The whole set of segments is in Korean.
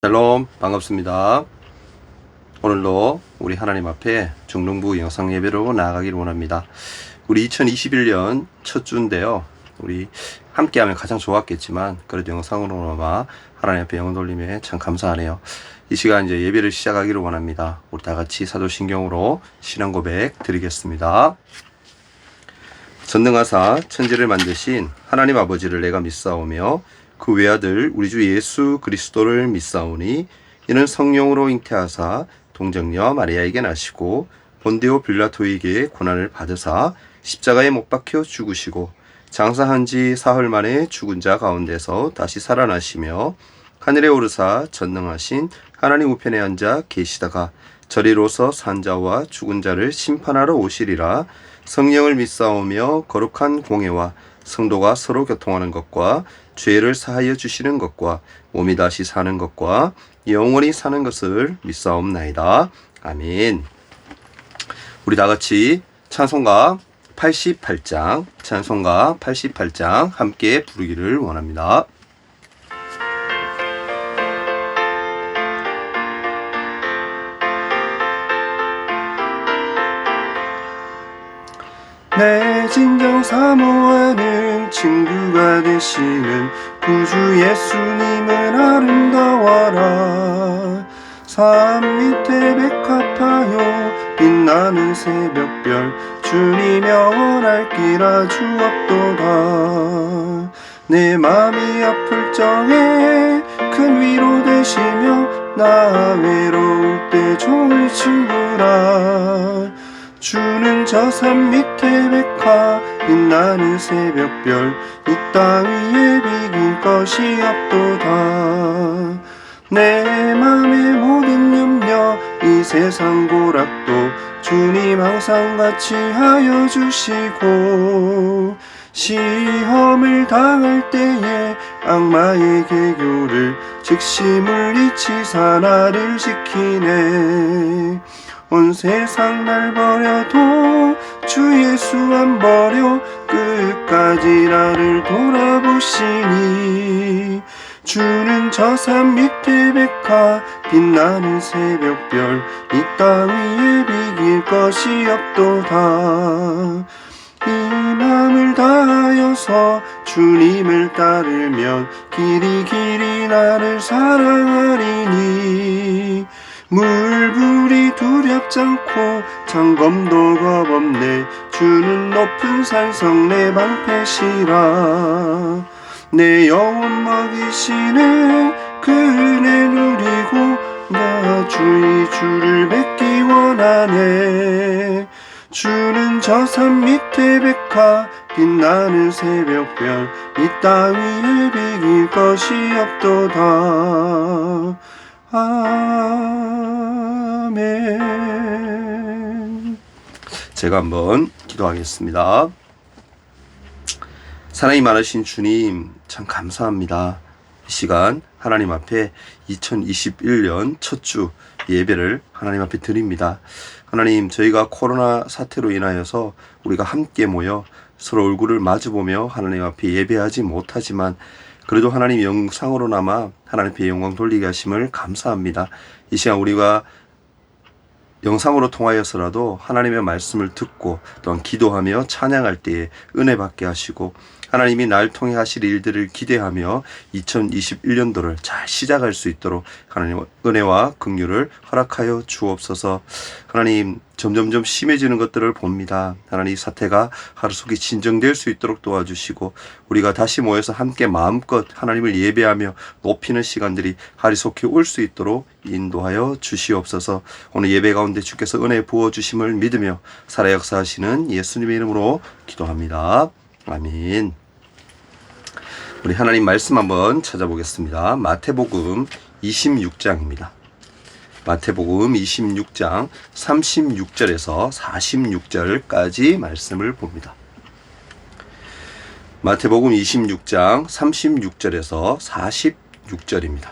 샬롬, 반갑습니다. 오늘도 우리 하나님 앞에 중등부 영상 예배로 나아가기를 원합니다. 우리 2021년 첫 주인데요. 우리 함께하면 가장 좋았겠지만 그래도 영상으로나마 하나님 앞에 영혼 돌림에 참 감사하네요. 이 시간 이제 예배를 시작하기를 원합니다. 우리 다 같이 사도신경으로 신앙 고백 드리겠습니다. 전능하사 천지를 만드신 하나님 아버지를 내가 믿사오며 그 외아들 우리 주 예수 그리스도를 믿사오니 이는 성령으로 잉태하사 동정녀 마리아에게 나시고 본디오 빌라토에게 고난을 받으사 십자가에 못 박혀 죽으시고 장사한 지 사흘 만에 죽은 자 가운데서 다시 살아나시며 하늘에 오르사 전능하신 하나님 우편에 앉아 계시다가 저리로서 산 자와 죽은 자를 심판하러 오시리라. 성령을 믿사오며 거룩한 공회와 성도가 서로 교통하는 것과 죄를 사하여 주시는 것과 몸이 다시 사는 것과 영원히 사는 것을 믿사옵나이다. 아멘. 우리 다 같이 찬송가 88장 함께 부르기를 원합니다. 내 진정 사모하는 친구가 되시는 구주 예수님은 아름다워라. 산 밑에 백합하여 빛나는 새벽별 주님 영원할 길 아주 없도다. 내 맘이 아플 적에 큰 위로 되시며 나 외로울 때 좋은 친구라. 주는 저 산 밑에 백화 빛나는 새벽별 이 땅 위에 비길 것이 없도다. 내 맘의 모든 염려 이 세상 고락도 주님 항상 같이 하여 주시고 시험을 당할 때에 악마의 계교를 즉시 물리치사 나를 지키네. 온 세상 날 버려도 주 예수 안 버려 끝까지 나를 돌아보시니 주는 저 산 밑에 백화 빛나는 새벽별 이 땅 위에 비길 것이 없도다. 이 맘을 다하여서 주님을 따르면 길이 나를 사랑하리니 물불이 두렵지 않고 장검도 겁없네. 주는 높은 산성 내 방패시라. 내 영혼 먹이시는 그 은혜 누리고 나 주의 주를 뵙기 원하네. 주는 저 산 밑에 백화 빛나는 새벽별 이 땅 위에 비길 것이 없도다. 아멘. 제가 한번 기도하겠습니다. 사랑이 많으신 주님 참 감사합니다. 이 시간 하나님 앞에 2021년 첫 주 예배를 하나님 앞에 드립니다. 하나님, 저희가 코로나 사태로 인하여서 우리가 함께 모여 서로 얼굴을 마주보며 하나님 앞에 예배하지 못하지만 그래도 하나님 영상으로나마 하나님 앞에 영광 돌리게 하심을 감사합니다. 이 시간 우리가 영상으로 통하여서라도 하나님의 말씀을 듣고 또한 기도하며 찬양할 때에 은혜 받게 하시고 하나님이 날 통해 하실 일들을 기대하며 2021년도를 잘 시작할 수 있도록 하나님 은혜와 긍휼을 허락하여 주옵소서. 하나님, 점점점 심해지는 것들을 봅니다. 하나님, 이 사태가 하루속히 진정될 수 있도록 도와주시고 우리가 다시 모여서 함께 마음껏 하나님을 예배하며 높이는 시간들이 하루속히 올 수 있도록 인도하여 주시옵소서. 오늘 예배 가운데 주께서 은혜 부어주심을 믿으며 살아 역사하시는 예수님의 이름으로 기도합니다. 아멘. 우리 하나님 말씀 한번 찾아보겠습니다. 마태복음 26장입니다. 마태복음 26장 36절에서 46절까지 말씀을 봅니다. 마태복음 26장 36절에서 46절입니다.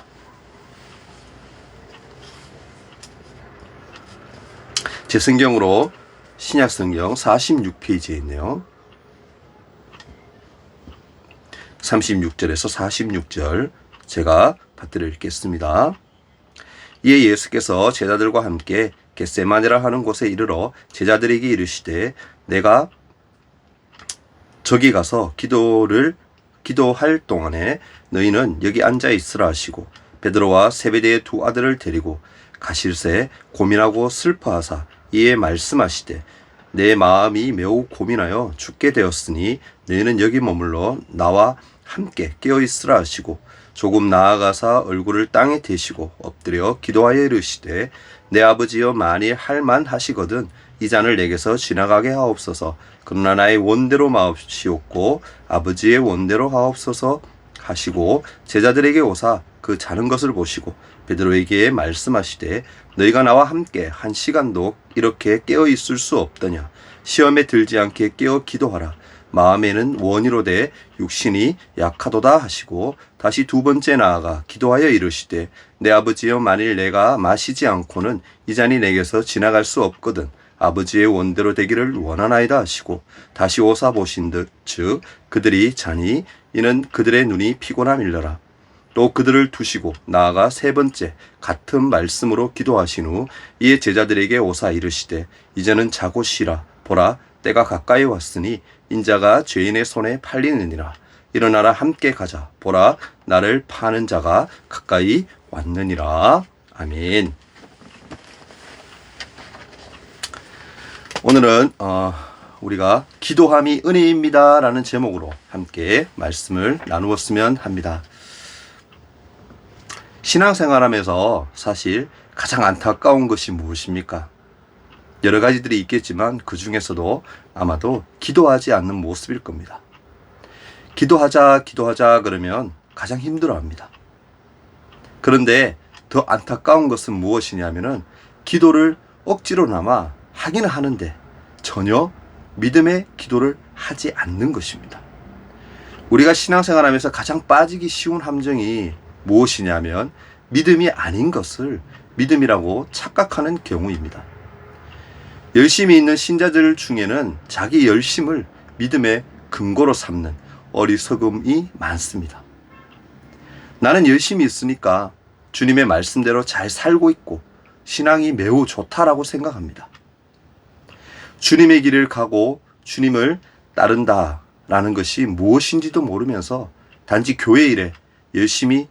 제 성경으로 신약성경 46페이지에 있네요. 36절에서 46절 제가 받들어 읽겠습니다. 이에 예수께서 제자들과 함께 겟세마네라 하는 곳에 이르러 제자들에게 이르시되 내가 저기 가서 기도할 동안에 너희는 여기 앉아 있으라 하시고 베드로와 세베대의 두 아들을 데리고 가실새 고민하고 슬퍼하사 이에 말씀하시되 내 마음이 매우 고민하여 죽게 되었으니 너희는 여기 머물러 나와 함께 깨어 있으라 하시고 조금 나아가사 얼굴을 땅에 대시고 엎드려 기도하여 이르시되 내 아버지여 만일 할만하시거든 이 잔을 내게서 지나가게 하옵소서. 그러나 나의 원대로 마옵시옵고 아버지의 원대로 하옵소서 하시고 제자들에게 오사 그 자는 것을 보시고 베드로에게 말씀하시되 너희가 나와 함께 한 시간도 이렇게 깨어 있을 수 없더냐. 시험에 들지 않게 깨어 기도하라. 마음에는 원이로되 육신이 약하도다 하시고 다시 두 번째 나아가 기도하여 이르시되 내 아버지여 만일 내가 마시지 않고는 이 잔이 내게서 지나갈 수 없거든 아버지의 원대로 되기를 원하나이다 하시고 다시 오사 보신즉 그들이 자니 이는 그들의 눈이 피곤함일러라. 또 그들을 두시고 나아가 세 번째 같은 말씀으로 기도하신 후 이에 제자들에게 오사 이르시되 이제는 자고 쉬라. 보라 때가 가까이 왔으니 인자가 죄인의 손에 팔리느니라. 일어나라 함께 가자. 보라 나를 파는 자가 가까이 왔느니라. 아멘. 오늘은 우리가 기도함이 은혜입니다 라는 제목으로 함께 말씀을 나누었으면 합니다. 신앙생활하면서 사실 가장 안타까운 것이 무엇입니까? 여러 가지들이 있겠지만 그 중에서도 아마도 기도하지 않는 모습일 겁니다. 기도하자 그러면 가장 힘들어합니다. 그런데 더 안타까운 것은 무엇이냐면은 기도를 억지로나마 하기는 하는데 전혀 믿음의 기도를 하지 않는 것입니다. 우리가 신앙생활하면서 가장 빠지기 쉬운 함정이 무엇이냐면 믿음이 아닌 것을 믿음이라고 착각하는 경우입니다. 열심히 있는 신자들 중에는 자기 열심을 믿음의 근거로 삼는 어리석음이 많습니다. 나는 열심히 있으니까 주님의 말씀대로 잘 살고 있고 신앙이 매우 좋다라고 생각합니다. 주님의 길을 가고 주님을 따른다라는 것이 무엇인지도 모르면서 단지 교회 일에 열심히만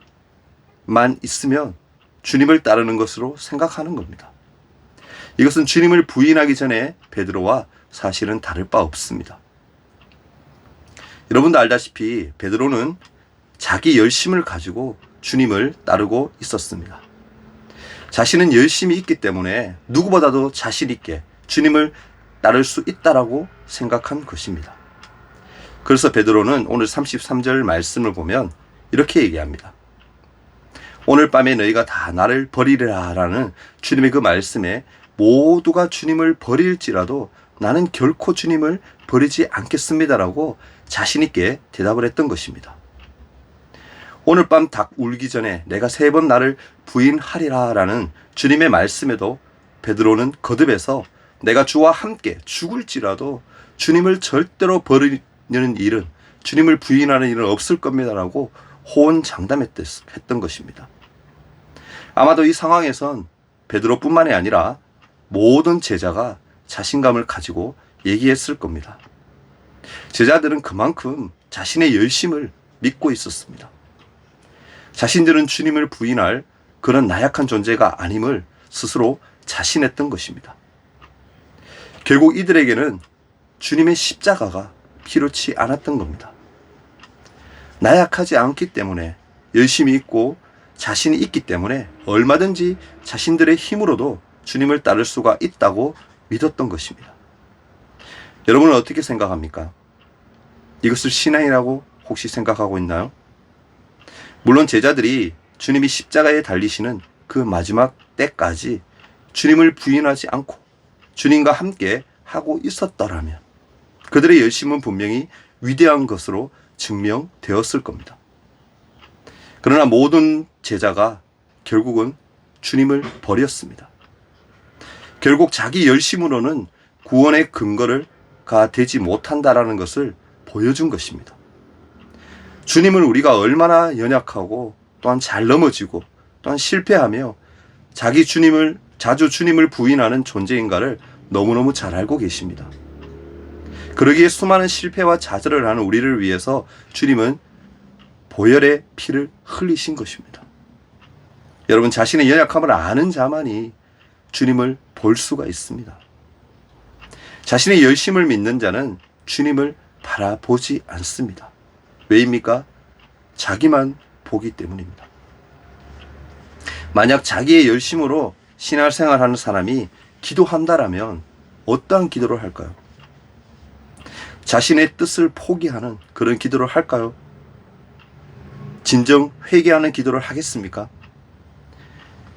있으면 주님을 따르는 것으로 생각하는 겁니다. 이것은 주님을 부인하기 전에 베드로와 사실은 다를 바 없습니다. 여러분도 알다시피 베드로는 자기 열심을 가지고 주님을 따르고 있었습니다. 자신은 열심히 있기 때문에 누구보다도 자신 있게 주님을 따를 수 있다라고 생각한 것입니다. 그래서 베드로는 오늘 33절 말씀을 보면 이렇게 얘기합니다. 오늘 밤에 너희가 다 나를 버리리라 라는 주님의 그 말씀에 모두가 주님을 버릴지라도 나는 결코 주님을 버리지 않겠습니다라고 자신 있게 대답을 했던 것입니다. 오늘 밤 닭 울기 전에 내가 3번 나를 부인하리라 라는 주님의 말씀에도 베드로는 거듭해서 내가 주와 함께 죽을지라도 주님을 절대로 버리는 일은 주님을 부인하는 일은 없을 겁니다라고 호언장담했던 것입니다. 아마도 이 상황에선 베드로뿐만이 아니라 모든 제자가 자신감을 가지고 얘기했을 겁니다. 제자들은 그만큼 자신의 열심을 믿고 있었습니다. 자신들은 주님을 부인할 그런 나약한 존재가 아님을 스스로 자신했던 것입니다. 결국 이들에게는 주님의 십자가가 필요치 않았던 겁니다. 나약하지 않기 때문에 열심히 있고 자신이 있기 때문에 얼마든지 자신들의 힘으로도 주님을 따를 수가 있다고 믿었던 것입니다. 여러분은 어떻게 생각합니까? 이것을 신앙이라고 혹시 생각하고 있나요? 물론 제자들이 주님이 십자가에 달리시는 그 마지막 때까지 주님을 부인하지 않고 주님과 함께 하고 있었더라면 그들의 열심은 분명히 위대한 것으로 증명되었을 겁니다. 그러나 모든 제자가 결국은 주님을 버렸습니다. 결국 자기 열심으로는 구원의 근거가 되지 못한다라는 것을 보여준 것입니다. 주님은 우리가 얼마나 연약하고 또한 잘 넘어지고 또한 실패하며 자주 주님을 부인하는 존재인가를 너무너무 잘 알고 계십니다. 그러기에 수많은 실패와 좌절을 하는 우리를 위해서 주님은 보혈의 피를 흘리신 것입니다. 여러분, 자신의 연약함을 아는 자만이 주님을 볼 수가 있습니다. 자신의 열심을 믿는 자는 주님을 바라보지 않습니다. 왜입니까? 자기만 보기 때문입니다. 만약 자기의 열심으로 신앙생활하는 사람이 기도한다라면 어떠한 기도를 할까요? 자신의 뜻을 포기하는 그런 기도를 할까요? 진정 회개하는 기도를 하겠습니까?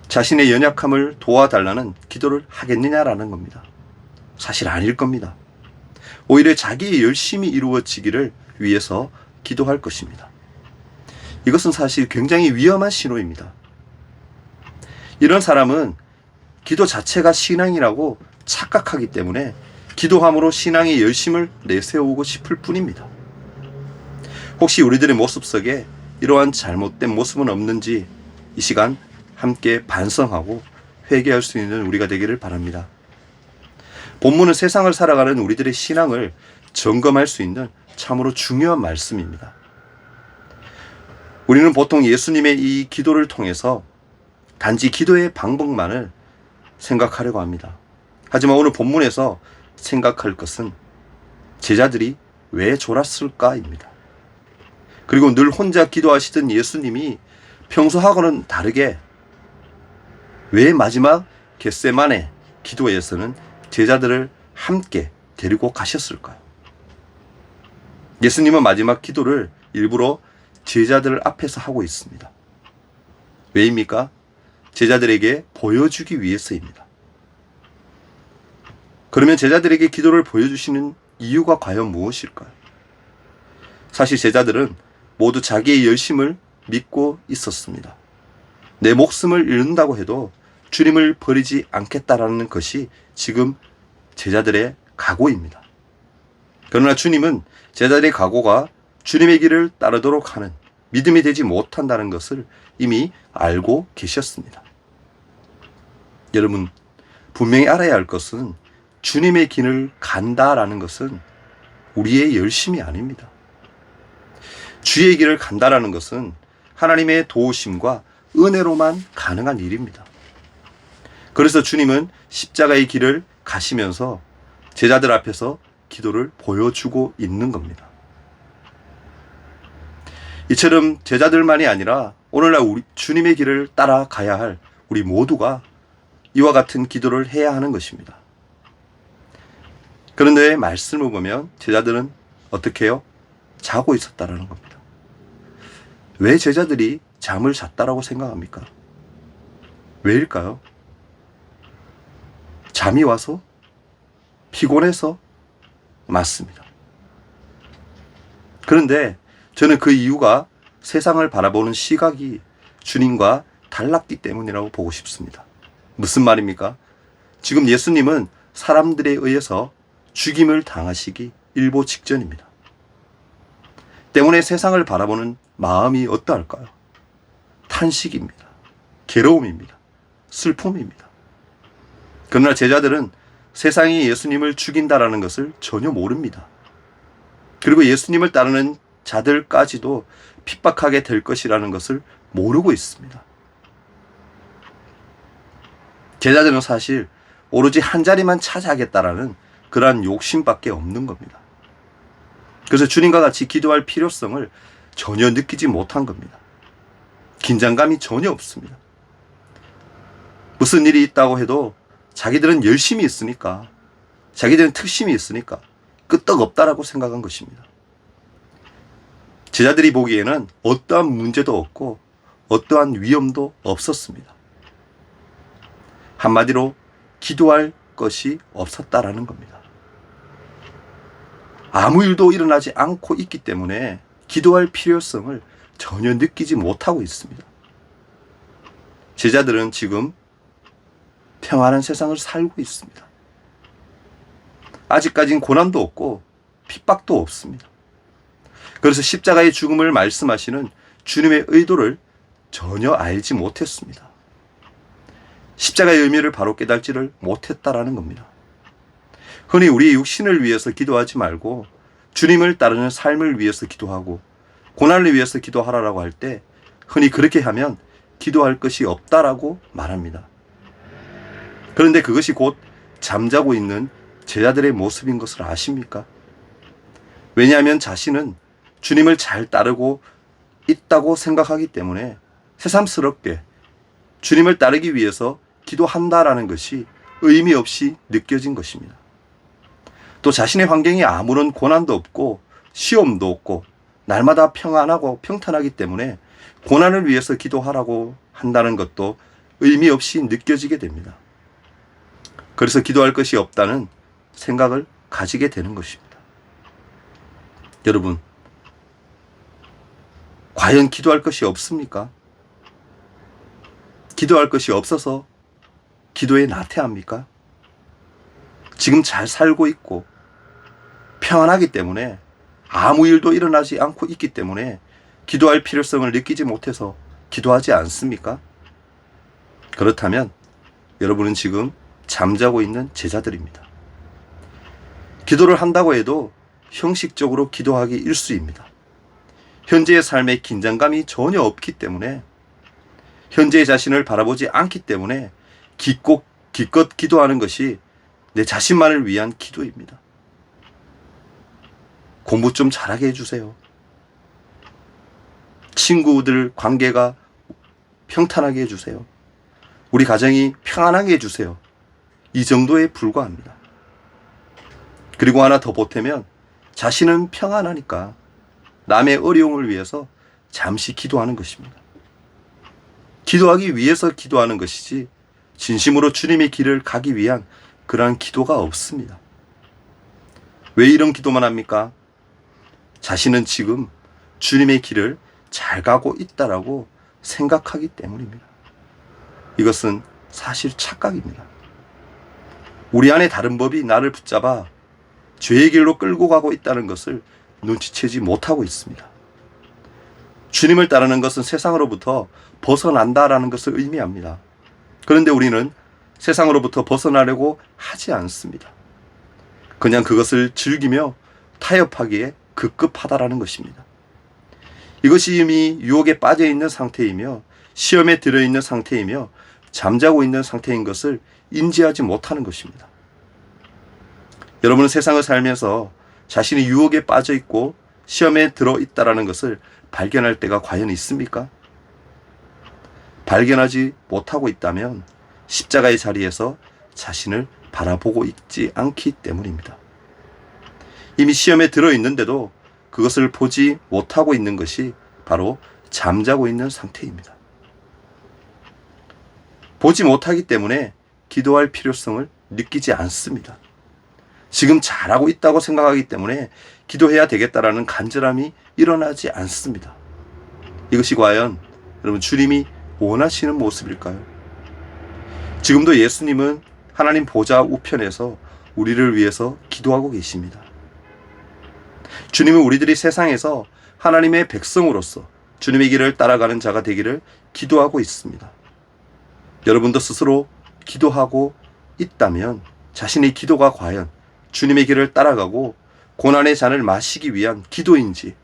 자신의 연약함을 도와달라는 기도를 하겠느냐라는 겁니다. 사실 아닐 겁니다. 오히려 자기의 열심이 이루어지기를 위해서 기도할 것입니다. 이것은 사실 굉장히 위험한 신호입니다. 이런 사람은 기도 자체가 신앙이라고 착각하기 때문에 기도함으로 신앙의 열심을 내세우고 싶을 뿐입니다. 혹시 우리들의 모습 속에 이러한 잘못된 모습은 없는지 이 시간 함께 반성하고 회개할 수 있는 우리가 되기를 바랍니다. 본문은 세상을 살아가는 우리들의 신앙을 점검할 수 있는 참으로 중요한 말씀입니다. 우리는 보통 예수님의 이 기도를 통해서 단지 기도의 방법만을 생각하려고 합니다. 하지만 오늘 본문에서 생각할 것은 제자들이 왜 졸았을까입니다. 그리고 늘 혼자 기도하시던 예수님이 평소하고는 다르게 왜 마지막 겟세마네 기도에서는 제자들을 함께 데리고 가셨을까요? 예수님은 마지막 기도를 일부러 제자들 앞에서 하고 있습니다. 왜입니까? 제자들에게 보여주기 위해서입니다. 그러면 제자들에게 기도를 보여주시는 이유가 과연 무엇일까요? 사실 제자들은 모두 자기의 열심을 믿고 있었습니다. 내 목숨을 잃는다고 해도 주님을 버리지 않겠다라는 것이 지금 제자들의 각오입니다. 그러나 주님은 제자들의 각오가 주님의 길을 따르도록 하는 믿음이 되지 못한다는 것을 이미 알고 계셨습니다. 여러분, 분명히 알아야 할 것은 주님의 길을 간다라는 것은 우리의 열심이 아닙니다. 주의 길을 간다라는 것은 하나님의 도우심과 은혜로만 가능한 일입니다. 그래서 주님은 십자가의 길을 가시면서 제자들 앞에서 기도를 보여주고 있는 겁니다. 이처럼 제자들만이 아니라 오늘날 우리 주님의 길을 따라가야 할 우리 모두가 이와 같은 기도를 해야 하는 것입니다. 그런데 말씀을 보면 제자들은 어떻게 해요? 자고 있었다라는 겁니다. 왜 제자들이 잠을 잤다라고 생각합니까? 왜일까요? 잠이 와서? 피곤해서? 맞습니다. 그런데 저는 그 이유가 세상을 바라보는 시각이 주님과 달랐기 때문이라고 보고 싶습니다. 무슨 말입니까? 지금 예수님은 사람들에 의해서 죽임을 당하시기 일보 직전입니다. 때문에 세상을 바라보는 마음이 어떠할까요? 탄식입니다. 괴로움입니다. 슬픔입니다. 그러나 제자들은 세상이 예수님을 죽인다라는 것을 전혀 모릅니다. 그리고 예수님을 따르는 자들까지도 핍박하게 될 것이라는 것을 모르고 있습니다. 제자들은 사실 오로지 한 자리만 차지하겠다라는 그러한 욕심밖에 없는 겁니다. 그래서 주님과 같이 기도할 필요성을 전혀 느끼지 못한 겁니다. 긴장감이 전혀 없습니다. 무슨 일이 있다고 해도 자기들은 열심히 있으니까, 자기들은 특심이 있으니까 끄떡없다라고 생각한 것입니다. 제자들이 보기에는 어떠한 문제도 없고 어떠한 위험도 없었습니다. 한마디로 기도할 것이 없었다라는 겁니다. 아무 일도 일어나지 않고 있기 때문에 기도할 필요성을 전혀 느끼지 못하고 있습니다. 제자들은 지금 평안한 세상을 살고 있습니다. 아직까지는 고난도 없고 핍박도 없습니다. 그래서 십자가의 죽음을 말씀하시는 주님의 의도를 전혀 알지 못했습니다. 십자가의 의미를 바로 깨달지를 못했다라는 겁니다. 흔히 우리 육신을 위해서 기도하지 말고 주님을 따르는 삶을 위해서 기도하고 고난을 위해서 기도하라고 할 때 흔히 그렇게 하면 기도할 것이 없다라고 말합니다. 그런데 그것이 곧 잠자고 있는 제자들의 모습인 것을 아십니까? 왜냐하면 자신은 주님을 잘 따르고 있다고 생각하기 때문에 새삼스럽게 주님을 따르기 위해서 기도한다라는 것이 의미 없이 느껴진 것입니다. 또 자신의 환경이 아무런 고난도 없고 시험도 없고 날마다 평안하고 평탄하기 때문에 고난을 위해서 기도하라고 한다는 것도 의미 없이 느껴지게 됩니다. 그래서 기도할 것이 없다는 생각을 가지게 되는 것입니다. 여러분, 과연 기도할 것이 없습니까? 기도할 것이 없어서 기도에 나태합니까? 지금 잘 살고 있고 평안하기 때문에 아무 일도 일어나지 않고 있기 때문에 기도할 필요성을 느끼지 못해서 기도하지 않습니까? 그렇다면 여러분은 지금 잠자고 있는 제자들입니다. 기도를 한다고 해도 형식적으로 기도하기 일쑤입니다. 현재의 삶에 긴장감이 전혀 없기 때문에 현재의 자신을 바라보지 않기 때문에 기껏 기도하는 것이 내 자신만을 위한 기도입니다. 공부 좀 잘하게 해주세요. 친구들 관계가 평탄하게 해주세요. 우리 가정이 평안하게 해주세요. 이 정도에 불과합니다. 그리고 하나 더 보태면 자신은 평안하니까 남의 어려움을 위해서 잠시 기도하는 것입니다. 기도하기 위해서 기도하는 것이지 진심으로 주님의 길을 가기 위한 그러한 기도가 없습니다. 왜 이런 기도만 합니까? 자신은 지금 주님의 길을 잘 가고 있다라고 생각하기 때문입니다. 이것은 사실 착각입니다. 우리 안에 다른 법이 나를 붙잡아 죄의 길로 끌고 가고 있다는 것을 눈치채지 못하고 있습니다. 주님을 따르는 것은 세상으로부터 벗어난다라는 것을 의미합니다. 그런데 우리는 세상으로부터 벗어나려고 하지 않습니다. 그냥 그것을 즐기며 타협하기에 급급하다라는 것입니다. 이것이 이미 유혹에 빠져 있는 상태이며 시험에 들어있는 상태이며 잠자고 있는 상태인 것을 인지하지 못하는 것입니다. 여러분은 세상을 살면서 자신이 유혹에 빠져 있고 시험에 들어 있다라는 것을 발견할 때가 과연 있습니까? 발견하지 못하고 있다면 십자가의 자리에서 자신을 바라보고 있지 않기 때문입니다. 이미 시험에 들어 있는데도 그것을 보지 못하고 있는 것이 바로 잠자고 있는 상태입니다. 보지 못하기 때문에 기도할 필요성을 느끼지 않습니다. 지금 잘하고 있다고 생각하기 때문에 기도해야 되겠다라는 간절함이 일어나지 않습니다. 이것이 과연 여러분 주님이 원하시는 모습일까요? 지금도 예수님은 하나님 보좌 우편에서 우리를 위해서 기도하고 계십니다. 주님은 우리들이 세상에서 하나님의 백성으로서 주님의 길을 따라가는 자가 되기를 기도하고 있습니다. 여러분도 스스로 기도하고 있다면 자신의 기도가 과연 주님의 길을 따라가고 고난의 잔을 마시기 위한 기도인지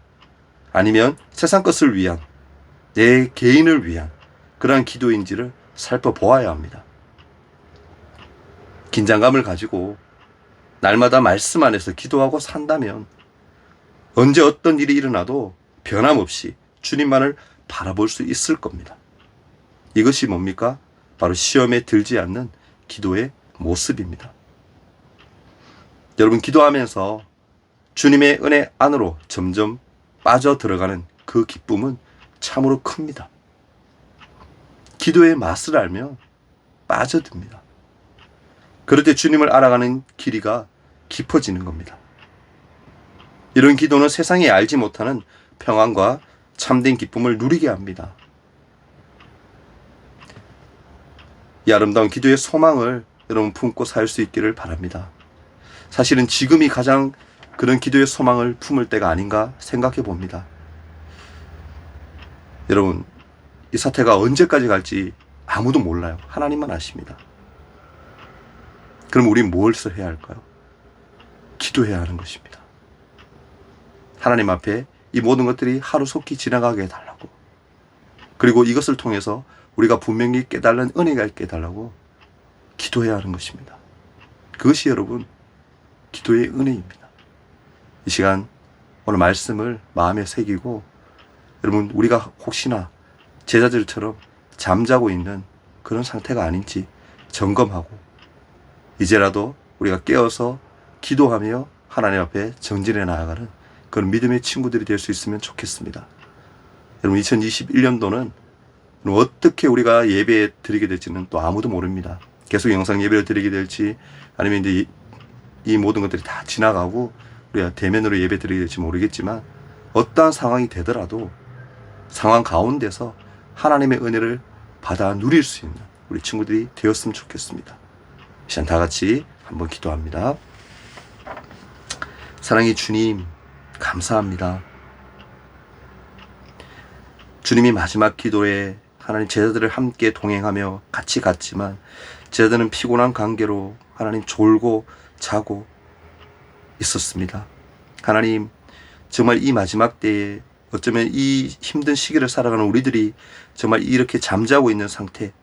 아니면 세상 것을 위한 내 개인을 위한 그러한 기도인지를 살펴보아야 합니다. 긴장감을 가지고 날마다 말씀 안에서 기도하고 산다면 언제 어떤 일이 일어나도 변함없이 주님만을 바라볼 수 있을 겁니다. 이것이 뭡니까? 바로 시험에 들지 않는 기도의 모습입니다. 여러분, 기도하면서 주님의 은혜 안으로 점점 빠져 들어가는 그 기쁨은 참으로 큽니다. 기도의 맛을 알면 빠져듭니다. 그럴 때 주님을 알아가는 길이가 깊어지는 겁니다. 이런 기도는 세상이 알지 못하는 평안과 참된 기쁨을 누리게 합니다. 이 아름다운 기도의 소망을 여러분 품고 살 수 있기를 바랍니다. 사실은 지금이 가장 그런 기도의 소망을 품을 때가 아닌가 생각해 봅니다. 여러분, 이 사태가 언제까지 갈지 아무도 몰라요. 하나님만 아십니다. 그럼 우리 무엇을 해야 할까요? 기도해야 하는 것입니다. 하나님 앞에 이 모든 것들이 하루속히 지나가게 해달라고, 그리고 이것을 통해서 우리가 분명히 깨달은 은혜가 있게 해달라고 기도해야 하는 것입니다. 그것이 여러분 기도의 은혜입니다. 이 시간 오늘 말씀을 마음에 새기고, 여러분 우리가 혹시나 제자들처럼 잠자고 있는 그런 상태가 아닌지 점검하고 이제라도 우리가 깨어서 기도하며 하나님 앞에 정진해 나아가는 그런 믿음의 친구들이 될 수 있으면 좋겠습니다. 여러분 2021년도는 어떻게 우리가 예배 드리게 될지는 또 아무도 모릅니다. 계속 영상 예배를 드리게 될지, 아니면 이제 이 모든 것들이 다 지나가고 우리가 대면으로 예배 드리게 될지 모르겠지만, 어떠한 상황이 되더라도 상황 가운데서 하나님의 은혜를 받아 누릴 수 있는 우리 친구들이 되었으면 좋겠습니다. 이 시간 다 같이 한번 기도합니다. 사랑의 주님, 감사합니다. 주님이 마지막 기도에 하나님 제자들을 함께 동행하며 같이 갔지만, 제자들은 피곤한 관계로 하나님 졸고 자고 있었습니다. 하나님, 정말 이 마지막 때에 어쩌면 이 힘든 시기를 살아가는 우리들이 정말 이렇게 잠자고 있는 상태,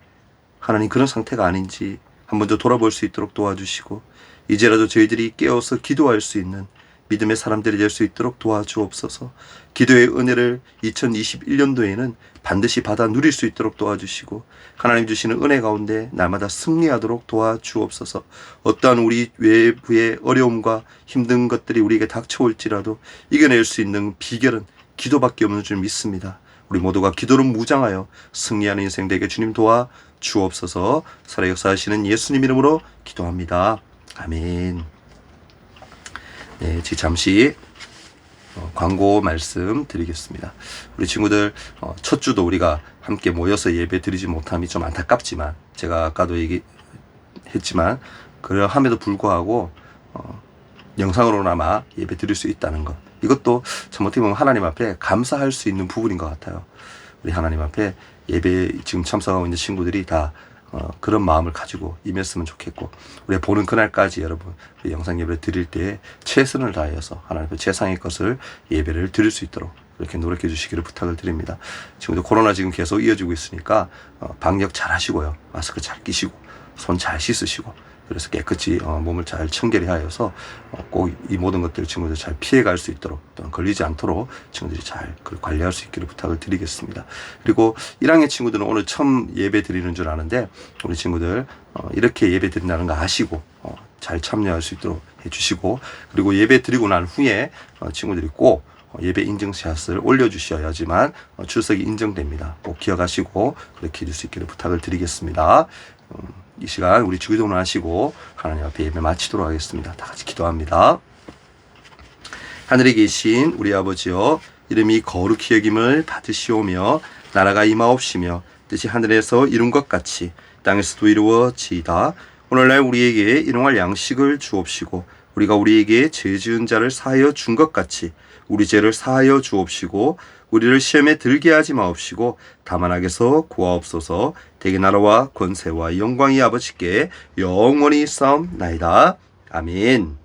하나님 그런 상태가 아닌지 한번 더 돌아볼 수 있도록 도와주시고, 이제라도 저희들이 깨어서 기도할 수 있는 믿음의 사람들이 될 수 있도록 도와주옵소서. 기도의 은혜를 2021년도에는 반드시 받아 누릴 수 있도록 도와주시고, 하나님 주시는 은혜 가운데 날마다 승리하도록 도와주옵소서. 어떠한 우리 외부의 어려움과 힘든 것들이 우리에게 닥쳐올지라도 이겨낼 수 있는 비결은 기도밖에 없는 줄 믿습니다. 우리 모두가 기도로 무장하여 승리하는 인생 되게 주님 도와주옵소서. 살아 역사하시는 예수님 이름으로 기도합니다. 아멘. 네, 지금 잠시 광고 말씀 드리겠습니다. 우리 친구들 첫 주도 우리가 함께 모여서 예배 드리지 못함이 좀 안타깝지만, 제가 아까도 얘기했지만 그러함에도 불구하고 영상으로나마 예배 드릴 수 있다는 것, 이것도 참 어떻게 보면 하나님 앞에 감사할 수 있는 부분인 것 같아요. 우리 하나님 앞에 예배 지금 참석하고 있는 친구들이 다 그런 마음을 가지고 임했으면 좋겠고, 우리가 보는 그날까지 여러분 우리 영상 예배를 드릴 때 최선을 다해서 하나님 앞에 최상의 것을 예배를 드릴 수 있도록 이렇게 노력해 주시기를 부탁을 드립니다. 지금도 코로나 지금 계속 이어지고 있으니까 방역 잘 하시고요, 마스크 잘 끼시고 손 잘 씻으시고, 그래서 깨끗이 몸을 잘 청결히 하여서 꼭 이 모든 것들 친구들 잘 피해갈 수 있도록, 또는 걸리지 않도록 친구들이 잘 관리할 수 있기를 부탁을 드리겠습니다. 그리고 1학년 친구들은 오늘 처음 예배 드리는 줄 아는데, 우리 친구들 이렇게 예배 드린다는 거 아시고 잘 참여할 수 있도록 해주시고, 그리고 예배 드리고 난 후에 친구들이 꼭 예배 인증샷을 올려주셔야지만 출석이 인정됩니다. 꼭 기억하시고 그렇게 해줄 수 있기를 부탁을 드리겠습니다. 이 시간 우리 주기도문 하시고 하나님 앞에 예배 마치도록 하겠습니다. 다 같이 기도합니다. 하늘에 계신 우리 아버지여, 이름이 거룩히 여김을 받으시오며 나라가 임하옵시며 뜻이 하늘에서 이룬 것 같이 땅에서도 이루어지이다. 오늘날 우리에게 일용할 양식을 주옵시고, 우리가 우리에게 죄 지은 자를 사하여 준 것 같이 우리 죄를 사하여 주옵시고, 우리를 시험에 들게 하지 마옵시고 다만 악에서 구하옵소서. 대개 나라와 권세와 영광이 아버지께 영원히 싸움나이다. 아멘.